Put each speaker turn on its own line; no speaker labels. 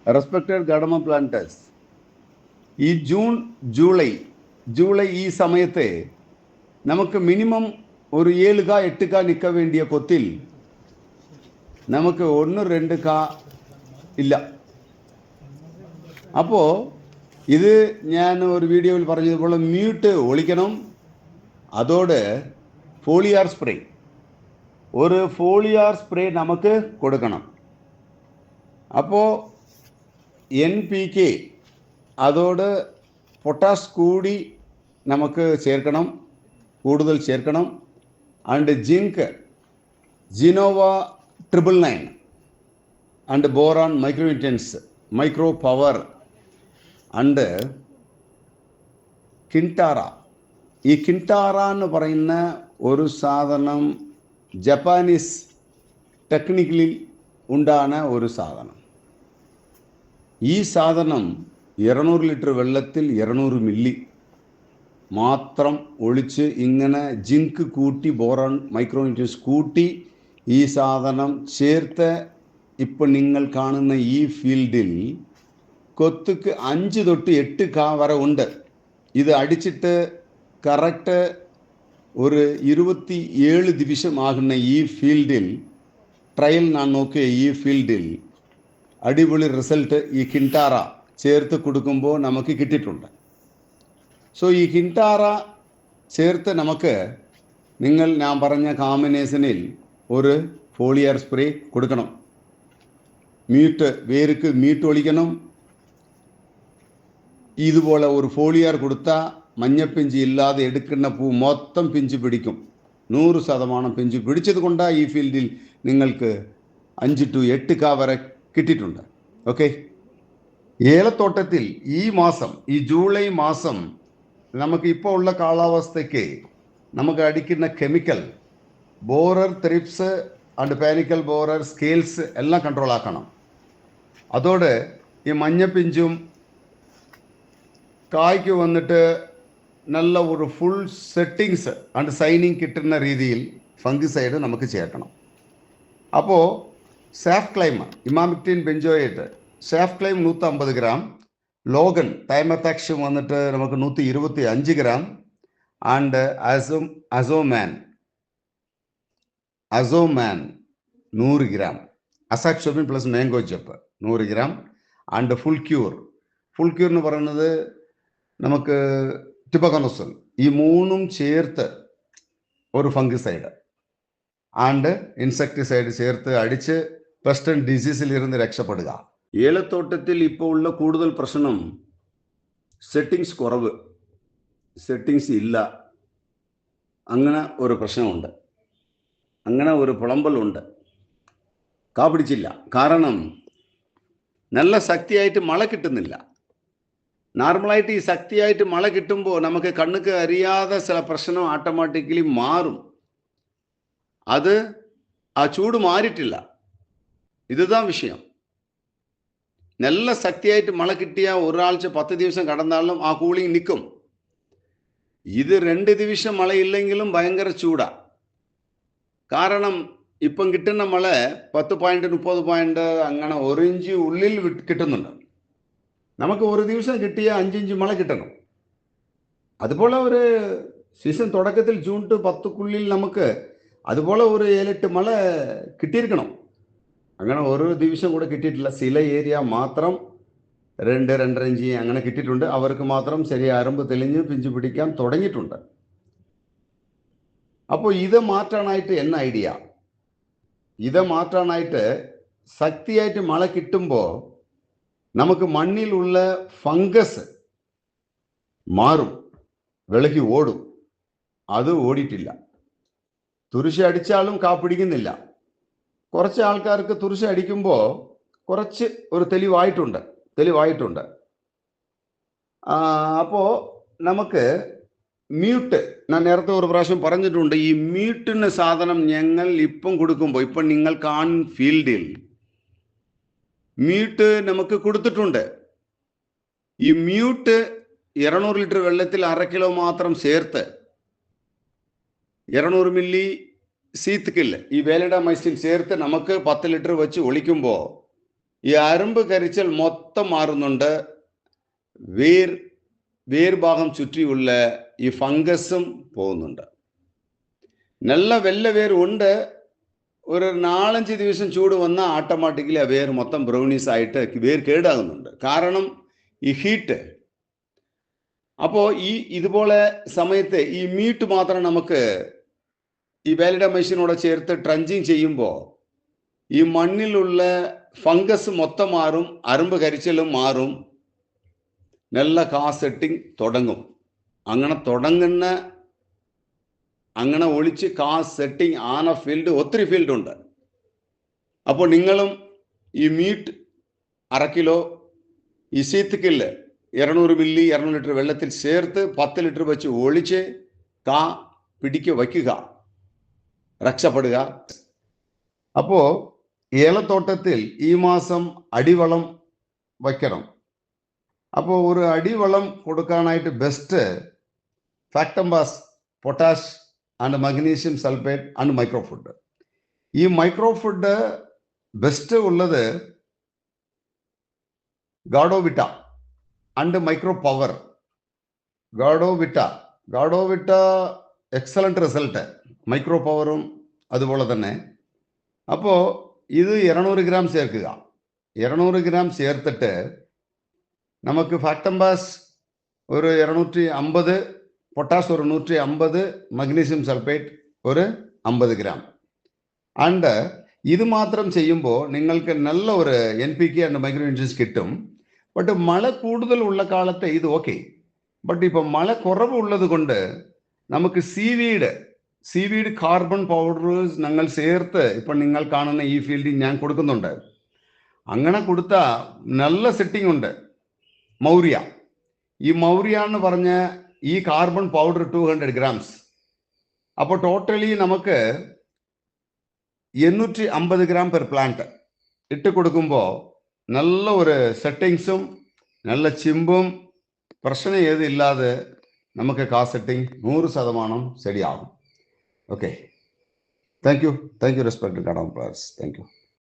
Respected ഗാർഡമ planters, ഈ July ഈ സമയത്തെ നമുക്ക് മിനിമം ഒരു 7 8 നിൽക്ക വേണ്ടിയ കൊത്തിൽ നമുക്ക് 1 2 ഇല്ല. അപ്പോൾ ഇത് ഞാൻ ഒരു വീഡിയോയിൽ പറഞ്ഞതുപോലെ മ്യൂട്ട് ഒളിക്കണം. അതോടെ ഫോളിയാർ സ്പ്രേ നമുക്ക് കൊടുക്കണം. അപ്പോൾ NPK അതോട് പൊട്ടാഷ് കൂടി നമുക്ക് കൂടുതൽ ചേർക്കണം. ആൻഡ് ജിങ്ക് ജിനോവ 999 and boron micro power and കിൻടാറ. ഈ കിൻടാറ എന്ന് പറയുന്ന ഒരു സാധനം ജപ്പാനീസ് ടെക്നിക്കലിൽ ഉണ്ടാകുന്ന ഒരു സാധനം. ഈ സാധനം 200 ലിറ്റർ വെള്ളത്തിൽ 200 മില്ലി മാത്രം ഒഴിച്ച് ഇങ്ങനെ ജിങ്ക് കൂട്ടി ബോറോൺ മൈക്രോന്യൂട്രിയൻസ് കൂട്ടി ഈ സാധനം ചേർത്ത് ഇപ്പം നിങ്ങൾ കാണുന്ന ഈ ഫീൽഡിൽ കൊത്തുക്ക് 5 തൊട്ട് 8 വരെ ഉണ്ട്. ഇത് അടിച്ചിട്ട് കറക്റ്റ് ഒരു 27 ദിവസമാകുന്ന ഈ ഫീൽഡിൽ ട്രയൽ ഞാൻ നോക്കിയ ഈ ഫീൽഡിൽ അടിപൊളി റിസൾട്ട് ഈ കിൻടാറ ചേർത്ത് കൊടുക്കുമ്പോൾ നമുക്ക് കിട്ടിയിട്ടുണ്ട്. സോ ഈ കിൻടാറ ചേർത്ത് നമുക്ക് ഞാൻ പറഞ്ഞ കോമ്പിനേഷനിൽ ഒരു ഫോളിയർ സ്പ്രേ കൊടുക്കണം. വേർക്ക് മ്യൂട്ട് ഒളിക്കണം. ഇതുപോലെ ഒരു ഫോളിയർ കൊടുത്താൽ മഞ്ഞപ്പിഞ്ച് ഇല്ലാതെ എടുക്കുന്ന പൂ മൊത്തം പിഞ്ച് പിടിക്കും. 100% പിഞ്ച് പിടിച്ചത് കൊണ്ടാണ് ഈ ഫീൽഡിൽ നിങ്ങൾക്ക് 5 to 8 വരെ കിട്ടിയിട്ടുണ്ട്. ഓക്കെ, ഏലത്തോട്ടത്തിൽ ഈ ജൂലൈ മാസം നമുക്ക് ഇപ്പോൾ ഉള്ള കാലാവസ്ഥയ്ക്ക് നമുക്ക് അടിക്കുന്ന chemical borer, thrips and panicle borer, scales എല്ലാം കൺട്രോൾ ആക്കണം. അതോടെ ഈ മഞ്ഞപ്പിഞ്ചും കായ്ക്ക് വന്നിട്ട് നല്ല ഒരു ഫുൾ സെറ്റിങ്സ് ആൻഡ് സൈനിങ് കിട്ടുന്ന രീതിയിൽ ഫംഗിസൈഡ് നമുക്ക് ചേർക്കണം. അപ്പോൾ സാഫ് ക്ലൈം ഇമാമിക്റ്റിൻ ബെഞ്ചോയേറ്റ് സാഫ് ക്ലൈം 150 ഗ്രാം, ലോഗൻ തൈമത്താക്ഷം വന്നിട്ട് നമുക്ക് 125 ഗ്രാം ആൻഡ് അസോമാൻ 100 ഗ്രാം, അസാക്സോബിൻ പ്ലസ് മാംഗോ ജപ്പ് 100 ഗ്രാം ആൻഡ് ഫുൾ ക്യൂർ എന്ന് പറയുന്നത് നമുക്ക് ടിബക്കനോസൽ. ഈ 3 ചേർത്ത് ഒരു ഫംഗിസൈഡ് ആൻഡ് ഇൻസെക്ടിസൈഡ് ചേർത്ത് അടിച്ച് പെസ്റ്റ് ആൻഡ് ഡിസീസിൽ ഇരുന്ന് രക്ഷപ്പെടുക. ഏലത്തോട്ടത്തിൽ ഇപ്പോൾ ഉള്ള കൂടുതൽ പ്രശ്നം സെറ്റിങ്സ് കുറവ്, സെറ്റിങ്സ് ഇല്ല. അങ്ങനെ ഒരു പ്രശ്നമുണ്ട്, അങ്ങനെ ഒരു പുളമ്പലുണ്ട്. പിടിച്ചില്ല. കാരണം നല്ല ശക്തിയായിട്ട് മഴ കിട്ടുന്നില്ല. നോർമലായിട്ട് ഈ ശക്തിയായിട്ട് മഴ കിട്ടുമ്പോൾ നമുക്ക് കണ്ണുക്ക് അറിയാതെ ചില പ്രശ്നം ഓട്ടോമാറ്റിക്കലി മാറും. അത് ആ ചൂട് മാറിയിട്ടില്ല. ഇതുതാ വിഷയം. നല്ല ശക്തിയായിട്ട് മഴ കിട്ടിയ ഒരാഴ്ച 10 ദിവസം കടന്നാലും ആ കൂളിംഗ് നിൽക്കും. ഇത് 2 ദിവസം മഴയില്ലെങ്കിലും ഭയങ്കര ചൂടാ. കാരണം ഇപ്പം കിട്ടുന്ന മഴ 10 പോയിന്റ് 30 പോയിന്റ് അങ്ങനെ 1 ഇഞ്ച് ഉള്ളിൽ കിട്ടുന്നുണ്ട്. നമുക്ക് ഒരു ദിവസം കിട്ടിയ 5 ഇഞ്ച് മഴ കിട്ടണം. അതുപോലെ ഒരു സീസൺ തുടക്കത്തിൽ ജൂൺ ടു 10 നമുക്ക് അതുപോലെ ഒരു 7-8 മഴ കിട്ടിയിരിക്കണം. അങ്ങനെ ഓരോ ദിവസം കൂടെ കിട്ടിയിട്ടില്ല. ചില ഏരിയ മാത്രം 2-2.5 ഇഞ്ച് അങ്ങനെ കിട്ടിയിട്ടുണ്ട്. അവർക്ക് മാത്രം ശരി അരമ്പ് തെളിഞ്ഞ് പിഞ്ചു പിടിക്കാൻ തുടങ്ങിയിട്ടുണ്ട്. അപ്പോൾ ഇത് മാറ്റാനായിട്ട് ഐഡിയ, ഇത് മാറ്റാനായിട്ട് ശക്തിയായിട്ട് മഴ കിട്ടുമ്പോൾ നമുക്ക് മണ്ണിലുള്ള ഫംഗസ് മാറും, വിളക്കി ഓടും. അത് ഓടിയിട്ടില്ല. തുരിശ അടിച്ചാലും പിടിക്കുന്നില്ല. കുറച്ച് ആൾക്കാർക്ക് തുരിശ അടിക്കുമ്പോൾ കുറച്ച് ഒരു തെളിവായിട്ടുണ്ട്. അപ്പോൾ നമുക്ക് മ്യൂട്ട്, ഞാൻ നേരത്തെ ഒരു പ്രാവശ്യം പറഞ്ഞിട്ടുണ്ട്, ഈ മ്യൂട്ടിന് സാധനം ഞങ്ങൾ ഇപ്പം കൊടുക്കുമ്പോൾ ഇപ്പം നിങ്ങൾ കാണുന്ന ഫീൽഡിൽ മ്യൂട്ട് നമുക്ക് കൊടുത്തിട്ടുണ്ട്. ഈ മ്യൂട്ട് 200 ലിറ്റർ വെള്ളത്തിൽ 1/2 കിലോ മാത്രം ചേർത്ത് 200 മില്ലി സീത്ത് കില്ല് ഈ വേലിഡാമൈസിൻ ചേർത്ത് നമുക്ക് 10 ലിറ്റർ വെച്ച് ഒളിക്കുമ്പോൾ ഈ അരുമ്പ് കരിച്ചൽ മൊത്തം മാറുന്നുണ്ട്. വേർഭാഗം ചുറ്റിയുള്ള ഈ ഫംഗസും പോകുന്നുണ്ട്. നല്ല വെള്ള വേർ ഉണ്ട്. ഒരു 4-5 ദിവസം ചൂട് വന്നാൽ ഓട്ടോമാറ്റിക്കലി ആ വേർ മൊത്തം ബ്രൗണീസ് ആയിട്ട് വേർ കേടാകുന്നുണ്ട്. കാരണം ഈ ഹീറ്റ്. അപ്പോൾ ഇതുപോലെ സമയത്ത് ഈ മീറ്റ് മാത്രം നമുക്ക് ഈ വാലിഡമൈസിനോട് ചേർത്ത് ട്രഞ്ചിങ് ചെയ്യുമ്പോൾ ഈ മണ്ണിലുള്ള ഫംഗസ് മൊത്തം മാറും, അരുമ്പ് കരിച്ചലും മാറും, നല്ല കാ സെറ്റിംഗ് തുടങ്ങും. അങ്ങനെ ഒളിച്ച് കാ സെറ്റിംഗ് ആന ഫീൽഡ് ഒത്തിരി ഫീൽഡ് ഉണ്ട്. അപ്പോൾ നിങ്ങളും ഈ മീറ്റ് 1/2 കിലോ ഈ സീത്തുക്കില്ല് 200 മില്ലി 200 ലിറ്റർ വെള്ളത്തിൽ ചേർത്ത് 10 ലിറ്റർ വെച്ച് ഒളിച്ച് കാ പിടിക്ക് വയ്ക്കുക, രക്ഷപ്പെടുക. അപ്പോൾ ഏലത്തോട്ടത്തിൽ ഈ മാസം അടിവളം വയ്ക്കണം. അപ്പോൾ ഒരു അടിവളം കൊടുക്കാനായിട്ട് best Factamfos, potash and magnesium sulphate and micro food. ഈ മൈക്രോഫുഡ് ബെസ്റ്റ് ഉള്ളത് ഗാഡോവിറ്റ ആൻഡ് മൈക്രോ പവർ. ഗാഡോവിറ്റ എക്സലന്റ് റിസൾട്ട്, മൈക്രോ പവറും അതുപോലെ തന്നെ. അപ്പോൾ ഇത് 200 ഗ്രാം ചേർക്കുക. 200 ഗ്രാം ചേർത്തിട്ട് നമുക്ക് ഫാക്ടംബാസ് ഒരു 250, പൊട്ടാസ് ഒരു 150, മഗ്നീഷ്യം സൾഫേറ്റ് ഒരു 50 ഗ്രാം. ആൻഡ് ഇത് മാത്രം ചെയ്യുമ്പോൾ നിങ്ങൾക്ക് നല്ല ഒരു NPK ആൻഡ് മൈക്രോ ന്യൂട്രിയൻസ് കിട്ടും. ബട്ട് മഴ കൂടുതൽ ഉള്ള കാലത്ത് ഇത് ഓക്കെ. ബട്ട് ഇപ്പോൾ മഴ കുറവുള്ളത് കൊണ്ട് നമുക്ക് സീവീഡ് കാർബൺ പൗഡേഴ്സ് ഞങ്ങൾ ചേർത്ത് ഇപ്പം നിങ്ങൾ കാണുന്ന ഈ ഫീൽഡിൽ ഞാൻ കൊടുക്കുന്നുണ്ട്. അങ്ങനെ കൊടുത്താൽ നല്ല സെറ്റിംഗ് ഉണ്ട്. ഈ മൗര്യ എന്ന് പറഞ്ഞ ഈ കാർബൺ പൗഡർ 200 ഗ്രാംസ്. അപ്പോൾ ടോട്ടലി നമുക്ക് 850 ഗ്രാം പെർ പ്ലാന്റ് ഇട്ട് കൊടുക്കുമ്പോൾ നല്ല ഒരു സെറ്റിങ്സും നല്ല ചിമ്പും പ്രശ്നം ഏതില്ലാതെ നമുക്ക് കാ സെറ്റിംഗ് 100% ശരിയാകും. ഓക്കെ, താങ്ക് യു റെസ്പെക്ട് കടം പ്ലേയേഴ്സ്. Thank you.